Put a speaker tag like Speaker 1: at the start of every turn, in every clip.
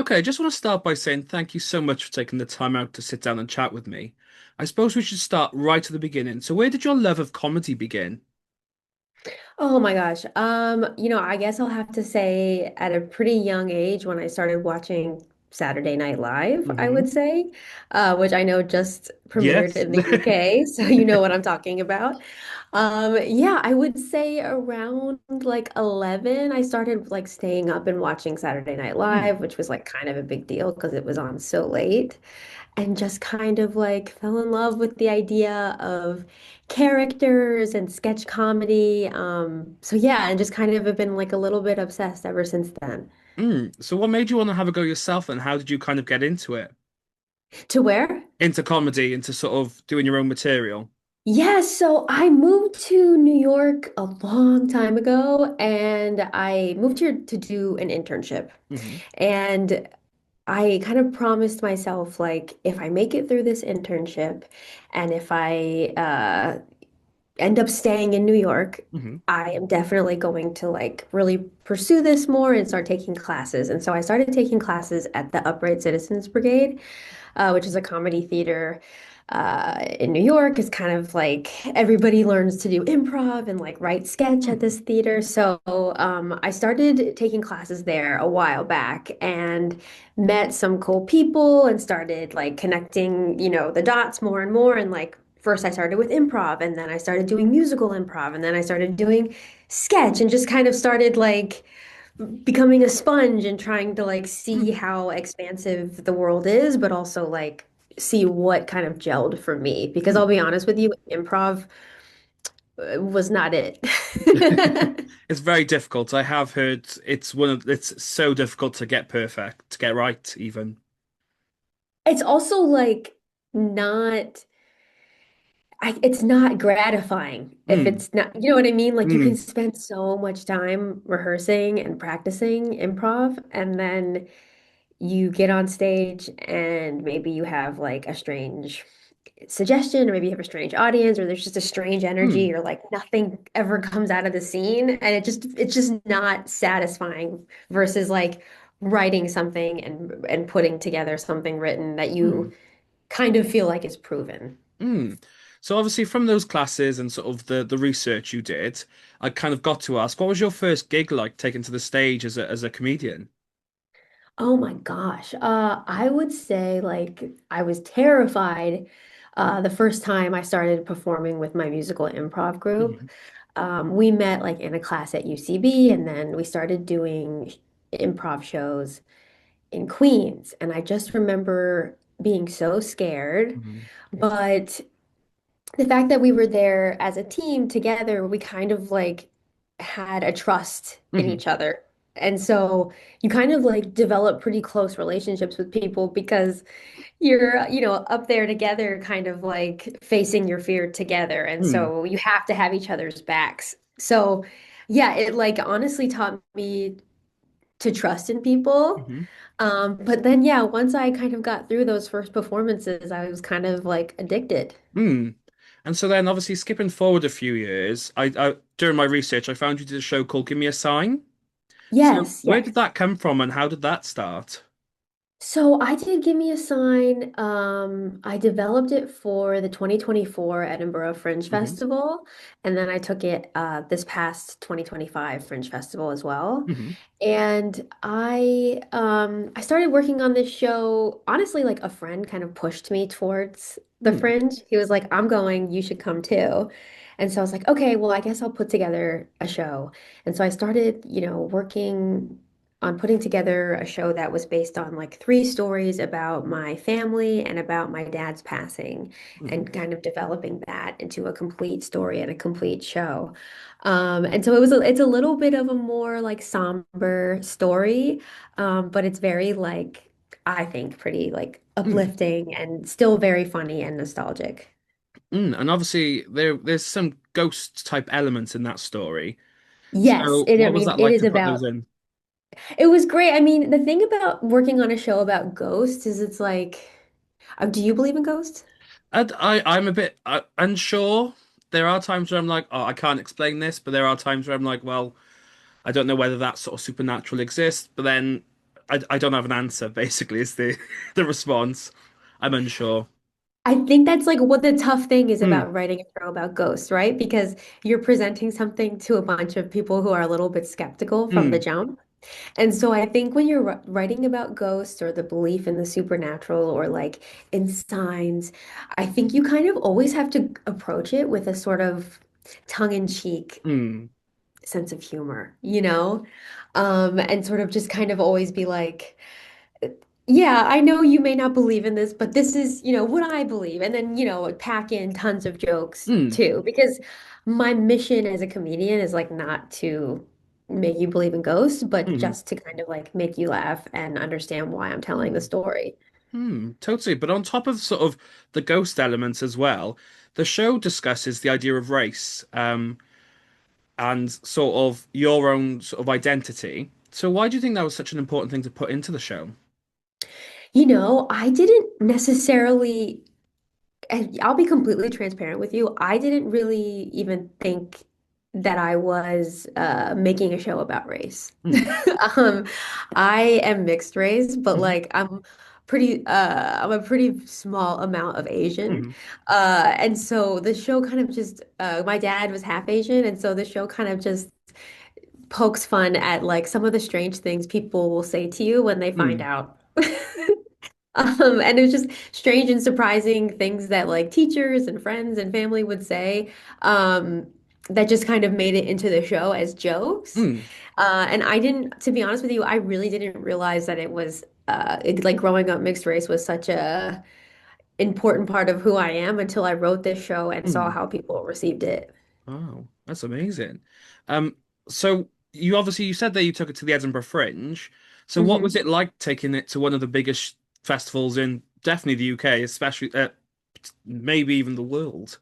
Speaker 1: Okay, I just want to start by saying thank you so much for taking the time out to sit down and chat with me. I suppose we should start right at the beginning. So, where did your love of comedy begin?
Speaker 2: Oh my gosh. I guess I'll have to say at a pretty young age when I started watching Saturday Night Live, I
Speaker 1: Hmm.
Speaker 2: would say, which I know just premiered
Speaker 1: Yes.
Speaker 2: in the UK, so you know what I'm talking about. Yeah, I would say around like 11, I started like staying up and watching Saturday Night
Speaker 1: Hmm.
Speaker 2: Live, which was like kind of a big deal because it was on so late and just kind of like fell in love with the idea of characters and sketch comedy. So yeah, and just kind of have been like a little bit obsessed ever since then.
Speaker 1: So, what made you want to have a go yourself, and how did you kind of get into it?
Speaker 2: To where?
Speaker 1: Into comedy, into sort of doing your own material?
Speaker 2: Yeah, so I moved to New York a long time ago and I moved here to do an internship.
Speaker 1: Hmm.
Speaker 2: And I kind of promised myself, like, if I make it through this internship and if I end up staying in New York,
Speaker 1: Hmm.
Speaker 2: I am definitely going to like really pursue this more and start taking classes. And so I started taking classes at the Upright Citizens Brigade, which is a comedy theater in New York. It's kind of like everybody learns to do improv and like write sketch at this theater. So I started taking classes there a while back and met some cool people and started like connecting, the dots more and more. And like first I started with improv and then I started doing musical improv and then I started doing sketch and just kind of started like becoming a sponge and trying to like see how expansive the world is, but also like see what kind of gelled for me. Because I'll be honest with you, improv was not it.
Speaker 1: It's very difficult. I have heard it's so difficult to get perfect, to get right, even.
Speaker 2: It's also like not it's not gratifying if
Speaker 1: Mm.
Speaker 2: it's not, you know what I mean? Like you can
Speaker 1: Mm.
Speaker 2: spend so much time rehearsing and practicing improv, and then you get on stage and maybe you have like a strange suggestion, or maybe you have a strange audience, or there's just a strange
Speaker 1: Mm.
Speaker 2: energy, or like nothing ever comes out of the scene, and it's just not satisfying versus like writing something and putting together something written that you
Speaker 1: Mm.
Speaker 2: kind of feel like is proven.
Speaker 1: Mm. So obviously from those classes and sort of the research you did, I kind of got to ask, what was your first gig like taken to the stage as a comedian?
Speaker 2: Oh my gosh. I would say like I was terrified the first time I started performing with my musical improv group.
Speaker 1: Mhm.
Speaker 2: We met like in a class at UCB and then we started doing improv shows in Queens. And I just remember being so scared,
Speaker 1: Mhm.
Speaker 2: but the fact that we were there as a team together, we kind of like had a trust in
Speaker 1: Mhm.
Speaker 2: each other. And so you kind of like develop pretty close relationships with people because you're, up there together, kind of like facing your fear together. And
Speaker 1: Mm.
Speaker 2: so you have to have each other's backs. So yeah, it like honestly taught me to trust in people.
Speaker 1: Mhm.
Speaker 2: But then yeah, once I kind of got through those first performances, I was kind of like addicted.
Speaker 1: Mm. And so then obviously skipping forward a few years, I during my research I found you did a show called Give Me a Sign. So
Speaker 2: Yes,
Speaker 1: where did
Speaker 2: yes.
Speaker 1: that come from and how did that start?
Speaker 2: So I did Give Me a Sign. I developed it for the 2024 Edinburgh Fringe
Speaker 1: Hmm.
Speaker 2: Festival, and then I took it this past 2025 Fringe Festival as well.
Speaker 1: Hmm.
Speaker 2: And I started working on this show. Honestly, like a friend kind of pushed me towards the
Speaker 1: Mm.
Speaker 2: Fringe. He was like, "I'm going, you should come too." And so I was like, "Okay, well, I guess I'll put together a show." And so I started, working on putting together a show that was based on like three stories about my family and about my dad's passing,
Speaker 1: Mm.
Speaker 2: and kind of developing that into a complete story and a complete show. And so it's a little bit of a more like somber story, but it's very like I think pretty like
Speaker 1: Mm.
Speaker 2: uplifting and still very funny and nostalgic.
Speaker 1: Mm. And obviously there's some ghost type elements in that story.
Speaker 2: Yes,
Speaker 1: So
Speaker 2: I
Speaker 1: what was
Speaker 2: mean
Speaker 1: that
Speaker 2: it
Speaker 1: like
Speaker 2: is
Speaker 1: to put those
Speaker 2: about.
Speaker 1: in?
Speaker 2: It was great. I mean, the thing about working on a show about ghosts is it's like, do you believe in ghosts?
Speaker 1: I'm a bit unsure. There are times where I'm like, oh, I can't explain this, but there are times where I'm like, well, I don't know whether that sort of supernatural exists. But then I don't have an answer, basically, is the the response. I'm unsure.
Speaker 2: I think that's like what the tough thing is
Speaker 1: Mm,
Speaker 2: about writing a show about ghosts, right? Because you're presenting something to a bunch of people who are a little bit skeptical from the
Speaker 1: mm,
Speaker 2: jump. And so I think when you're writing about ghosts or the belief in the supernatural or like in signs, I think you kind of always have to approach it with a sort of tongue-in-cheek
Speaker 1: mm,
Speaker 2: sense of humor, you know? And sort of just kind of always be like, yeah, I know you may not believe in this, but this is, what I believe. And then, pack in tons of jokes
Speaker 1: mm,
Speaker 2: too, because my mission as a comedian is like not to make you believe in ghosts, but
Speaker 1: mm,
Speaker 2: just to kind of like make you laugh and understand why I'm telling the
Speaker 1: mm,
Speaker 2: story.
Speaker 1: totally. But on top of sort of the ghost elements as well, the show discusses the idea of race, and sort of your own sort of identity. So why do you think that was such an important thing to put into the show?
Speaker 2: I didn't necessarily and I'll be completely transparent with you. I didn't really even think that I was making a show about race.
Speaker 1: Mm,
Speaker 2: Um, I am mixed race, but
Speaker 1: mm,
Speaker 2: like I'm a pretty small amount of Asian.
Speaker 1: mm,
Speaker 2: And so the show kind of just my dad was half Asian, and so the show kind of just pokes fun at like some of the strange things people will say to you when they find
Speaker 1: mm,
Speaker 2: out. And it was just strange and surprising things that like teachers and friends and family would say, that just kind of made it into the show as jokes.
Speaker 1: mm,
Speaker 2: And I didn't, to be honest with you, I really didn't realize that it was like growing up mixed race was such a important part of who I am until I wrote this show and saw
Speaker 1: mm.
Speaker 2: how people received it.
Speaker 1: Oh, that's amazing. Um, so you said that you took it to the Edinburgh Fringe. So what was
Speaker 2: Mhm.
Speaker 1: it like taking it to one of the biggest festivals in definitely the UK, especially maybe even the world?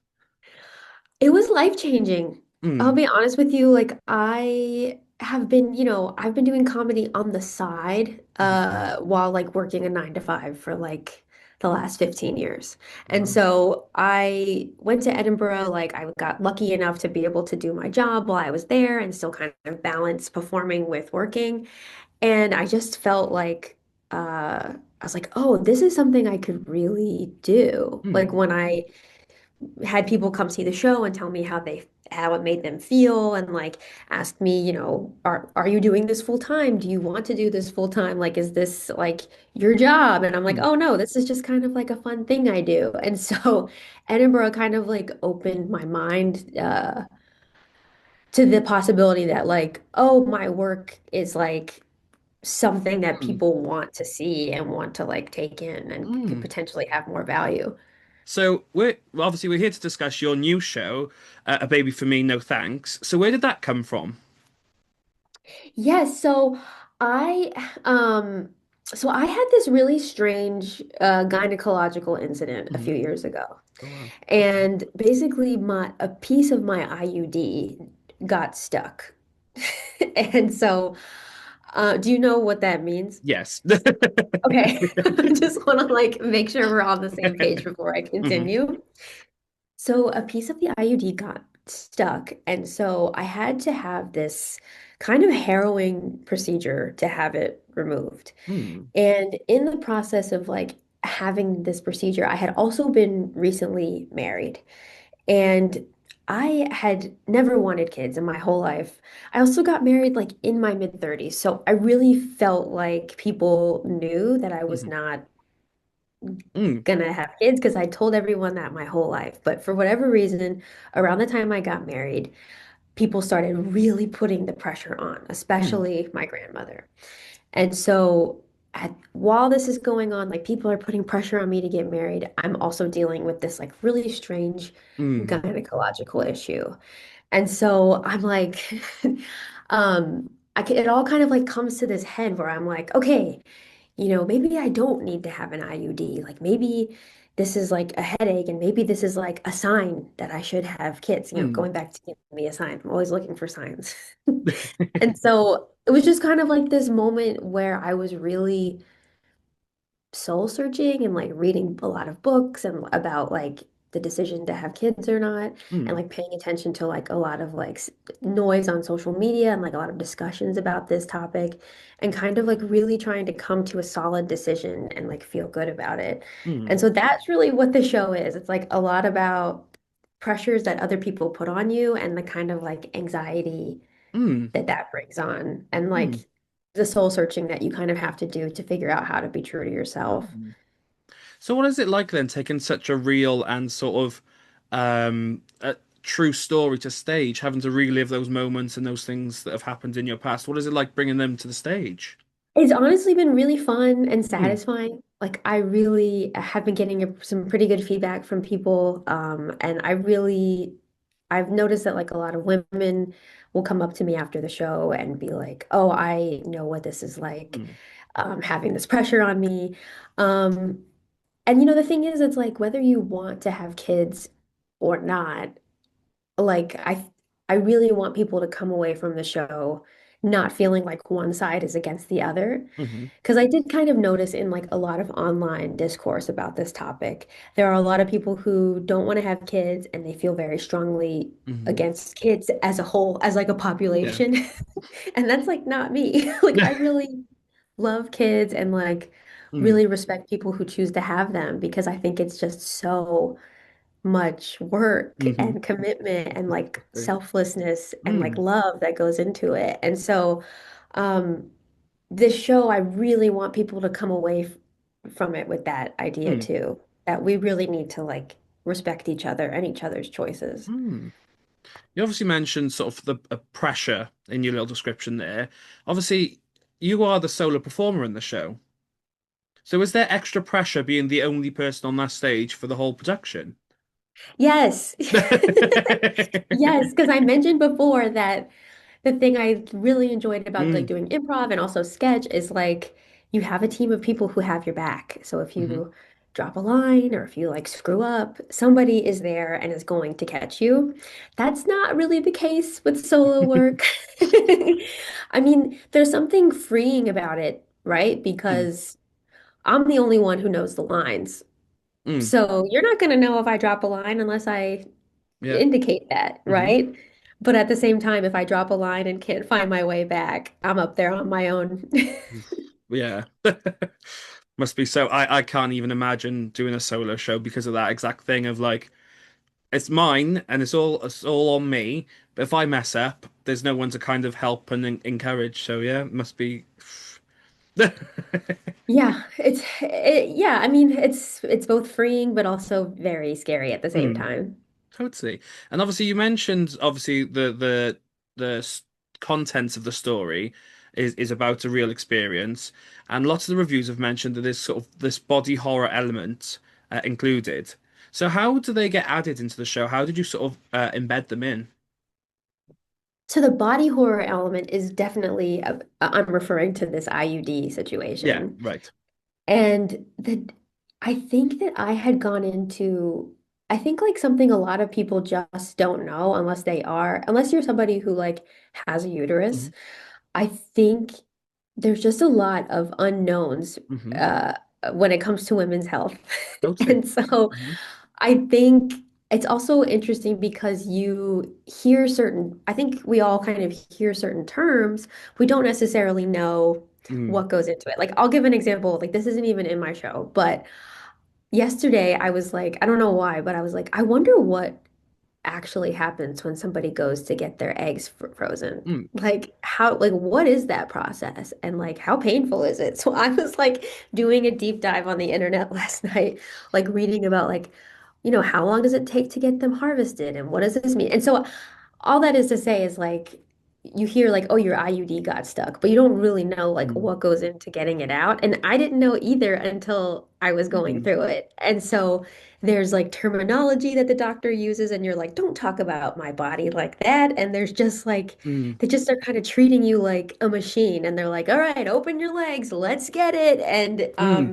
Speaker 2: It was life-changing. I'll
Speaker 1: Mm,
Speaker 2: be honest with you, like I have been, I've been doing comedy on the side
Speaker 1: mhm.
Speaker 2: while like working a 9 to 5 for like the last 15 years. And
Speaker 1: Wow.
Speaker 2: so I went to Edinburgh, like I got lucky enough to be able to do my job while I was there and still kind of balance performing with working. And I just felt like I was like, oh, this is something I could really do. Like
Speaker 1: Mm,
Speaker 2: when I had people come see the show and tell me how it made them feel and like ask me, are you doing this full time? Do you want to do this full time? Like, is this like your job? And I'm like,
Speaker 1: mm,
Speaker 2: oh no, this is just kind of like a fun thing I do. And so Edinburgh kind of like opened my mind to the possibility that like, oh, my work is like something that
Speaker 1: mm,
Speaker 2: people want to see and want to like take in and could
Speaker 1: mm.
Speaker 2: potentially have more value.
Speaker 1: So we're here to discuss your new show, A Baby for Me, No Thanks. So where did that come from?
Speaker 2: Yes, I um so I had this really strange gynecological incident a
Speaker 1: Mhm.
Speaker 2: few years ago.
Speaker 1: Oh wow.
Speaker 2: And basically my a piece of my IUD got stuck. And so do you know what that means?
Speaker 1: Yes.
Speaker 2: Okay. I just want to like make sure we're on the same page before I
Speaker 1: Mhm.
Speaker 2: continue. So a piece of the IUD got stuck, and so I had to have this kind of harrowing procedure to have it removed.
Speaker 1: Mm,
Speaker 2: And in the process of like having this procedure, I had also been recently married, and I had never wanted kids in my whole life. I also got married like in my mid 30s, so I really felt like people knew that I was
Speaker 1: mhm.
Speaker 2: not
Speaker 1: Mm,
Speaker 2: gonna have kids because I told everyone that my whole life. But for whatever reason, around the time I got married, people started really putting the pressure on,
Speaker 1: mm,
Speaker 2: especially my grandmother. And so while this is going on, like people are putting pressure on me to get married, I'm also dealing with this like really strange
Speaker 1: mm,
Speaker 2: gynecological issue. And so I'm like, it all kind of like comes to this head where I'm like, okay, maybe I don't need to have an IUD. Like maybe this is like a headache and maybe this is like a sign that I should have kids,
Speaker 1: mm,
Speaker 2: going back to give me a sign. I'm always looking for signs. And so it was just kind of like this moment where I was really soul searching and like reading a lot of books and about like the decision to have kids or not, and
Speaker 1: Mm,
Speaker 2: like paying attention to like a lot of like noise on social media and like a lot of discussions about this topic, and kind of like really trying to come to a solid decision and like feel good about it.
Speaker 1: mm,
Speaker 2: And so that's really what the show is. It's like a lot about pressures that other people put on you and the kind of like anxiety
Speaker 1: mm,
Speaker 2: that that brings on, and like
Speaker 1: mm,
Speaker 2: the soul searching that you kind of have to do to figure out how to be true to yourself.
Speaker 1: mm. So what is it like then taking such a real and sort of a true story to stage, having to relive those moments and those things that have happened in your past? What is it like bringing them to the stage?
Speaker 2: It's honestly been really fun and
Speaker 1: Mm,
Speaker 2: satisfying. Like I really have been getting some pretty good feedback from people. And I've noticed that like a lot of women will come up to me after the show and be like, "Oh, I know what this is like,
Speaker 1: mm,
Speaker 2: having this pressure on me." Um, and the thing is, it's like whether you want to have kids or not, like I really want people to come away from the show not feeling like one side is against the other.
Speaker 1: mm-hmm,
Speaker 2: Because I did kind of notice in like a lot of online discourse about this topic, there are a lot of people who don't want to have kids and they feel very strongly
Speaker 1: mm-hmm.
Speaker 2: against kids as a whole, as like a
Speaker 1: Yeah.
Speaker 2: population. And that's like not me. Like I really love kids and like
Speaker 1: Mm,
Speaker 2: really respect people who choose to have them because I think it's just so much work
Speaker 1: mm-hmm.
Speaker 2: and commitment and like selflessness and like
Speaker 1: Mm,
Speaker 2: love that goes into it. And so, um, this show, I really want people to come away from it with that idea
Speaker 1: mm,
Speaker 2: too, that we really need to like respect each other and each other's choices.
Speaker 1: mm. You obviously mentioned sort of the pressure in your little description there. Obviously, you are the solo performer in the show. So is there extra pressure being the only person on that stage for the whole production?
Speaker 2: Yes. Yes, because I mentioned before that the thing I really enjoyed about like
Speaker 1: Mm,
Speaker 2: doing improv and also sketch is like you have a team of people who have your back. So if
Speaker 1: hmm
Speaker 2: you drop a line or if you like screw up, somebody is there and is going to catch you. That's not really the case with solo work. I mean, there's something freeing about it, right?
Speaker 1: mm,
Speaker 2: Because I'm the only one who knows the lines.
Speaker 1: mm,
Speaker 2: So you're not going to know if I drop a line unless I
Speaker 1: yeah.
Speaker 2: indicate that,
Speaker 1: hmm
Speaker 2: right? But at the same time, if I drop a line and can't find my way back, I'm up there on my own.
Speaker 1: Yeah. Must be so. I can't even imagine doing a solo show because of that exact thing of like it's mine and it's all on me. But if I mess up, there's no one to kind of help and encourage. So yeah, it must be.
Speaker 2: Yeah, yeah, I mean, it's both freeing but also very scary at the same
Speaker 1: Hmm.
Speaker 2: time.
Speaker 1: Totally. And obviously you mentioned obviously the contents of the story is about a real experience, and lots of the reviews have mentioned that there's sort of this body horror element included. So how do they get added into the show? How did you sort of embed them in?
Speaker 2: So the body horror element is definitely I'm referring to this IUD
Speaker 1: Yeah,
Speaker 2: situation.
Speaker 1: right.
Speaker 2: And I think that I had gone into, I think like something a lot of people just don't know unless you're somebody who like has a uterus.
Speaker 1: hmm
Speaker 2: I think there's just a lot of unknowns
Speaker 1: hmm
Speaker 2: uh, when it comes to women's health.
Speaker 1: Totally.
Speaker 2: And so
Speaker 1: hmm
Speaker 2: I think it's also interesting because you hear I think we all kind of hear certain terms. We don't necessarily know
Speaker 1: Mm,
Speaker 2: what goes into it. Like, I'll give an example. Like, this isn't even in my show, but yesterday I was like, I don't know why, but I was like, I wonder what actually happens when somebody goes to get their eggs frozen.
Speaker 1: mm,
Speaker 2: Like like what is that process and like how painful is it? So I was like doing a deep dive on the internet last night, like reading about like, how long does it take to get them harvested and what does this mean? And so all that is to say is like you hear like, oh, your IUD got stuck, but you don't really know like
Speaker 1: mm,
Speaker 2: what goes into getting it out. And I didn't know either until I was going
Speaker 1: mm,
Speaker 2: through it. And so there's like terminology that the doctor uses, and you're like, don't talk about my body like that. And there's just like
Speaker 1: mm,
Speaker 2: they just are kind of treating you like a machine, and they're like, all right, open your legs, let's get it. And
Speaker 1: mm,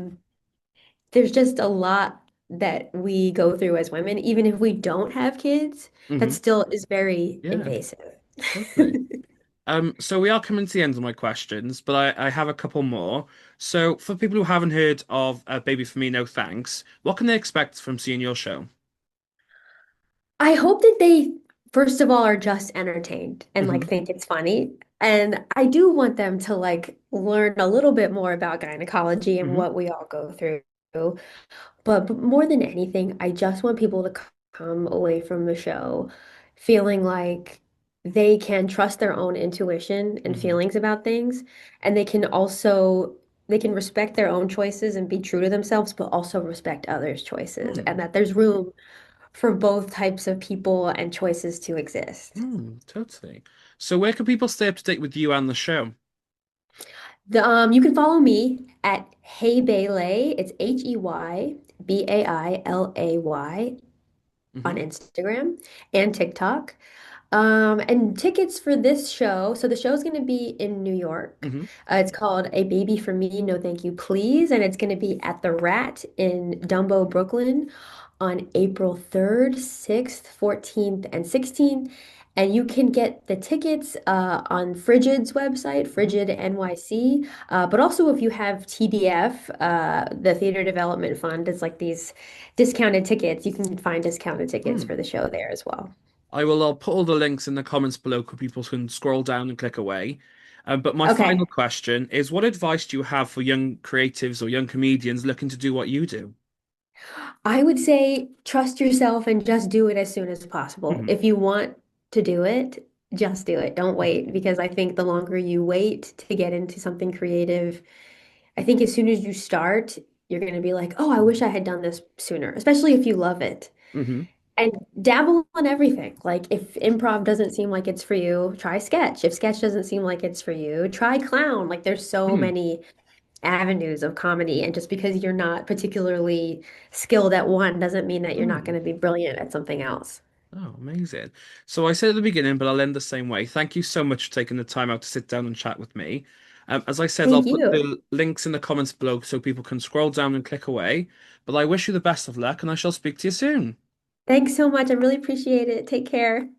Speaker 2: there's just a lot that we go through as women, even if we don't have kids, that
Speaker 1: hmm
Speaker 2: still is very
Speaker 1: Yeah,
Speaker 2: invasive.
Speaker 1: totally. So we are coming to the end of my questions, but I have a couple more. So for people who haven't heard of Baby For Me, No Thanks, what can they expect from seeing your show?
Speaker 2: I hope that they, first of all, are just entertained and like
Speaker 1: Hmm.
Speaker 2: think it's funny. And I do want them to like learn a little bit more about gynecology and
Speaker 1: Hmm.
Speaker 2: what we all go through. But more than anything, I just want people to come away from the show feeling like they can trust their own intuition and
Speaker 1: Hmm.
Speaker 2: feelings about things, and they can respect their own choices and be true to themselves, but also respect others' choices, and
Speaker 1: Hmm.
Speaker 2: that there's room for both types of people and choices to exist.
Speaker 1: Hmm. Totally. So where can people stay up to date with you and the show?
Speaker 2: You can follow me at Hey Bailey. It's HeyBailay on
Speaker 1: Hmm.
Speaker 2: Instagram and TikTok. And tickets for this show. So the show's going to be in New York.
Speaker 1: Hmm.
Speaker 2: It's called A Baby for Me, No Thank You, Please. And it's going to be at the Rat in Dumbo, Brooklyn on April 3rd, 6th, 14th, and 16th. And you can get the tickets on Frigid's website,
Speaker 1: Hmm.
Speaker 2: Frigid NYC. But also, if you have TDF, the Theater Development Fund, it's like these discounted tickets. You can find discounted tickets
Speaker 1: Hmm.
Speaker 2: for the show there as well.
Speaker 1: I'll put all the links in the comments below so people can scroll down and click away. But my final
Speaker 2: Okay.
Speaker 1: question is, what advice do you have for young creatives or young comedians looking to do what you do?
Speaker 2: I would say trust yourself and just do it as soon as possible.
Speaker 1: Hmm.
Speaker 2: If you want to do it, just do it. Don't wait because I think the longer you wait to get into something creative, I think as soon as you start, you're going to be like, oh, I wish I had done this sooner, especially if you love it.
Speaker 1: Hmm.
Speaker 2: And dabble in everything. Like if improv doesn't seem like it's for you, try sketch. If sketch doesn't seem like it's for you, try clown. Like there's so
Speaker 1: Hmm.
Speaker 2: many avenues of comedy. And just because you're not particularly skilled at one doesn't mean that you're not
Speaker 1: Hmm.
Speaker 2: going to be brilliant at something else.
Speaker 1: Oh, amazing. So I said at the beginning, but I'll end the same way. Thank you so much for taking the time out to sit down and chat with me. As I said, I'll
Speaker 2: Thank
Speaker 1: put
Speaker 2: you.
Speaker 1: the links in the comments below so people can scroll down and click away. But I wish you the best of luck, and I shall speak to you soon.
Speaker 2: Thanks so much. I really appreciate it. Take care.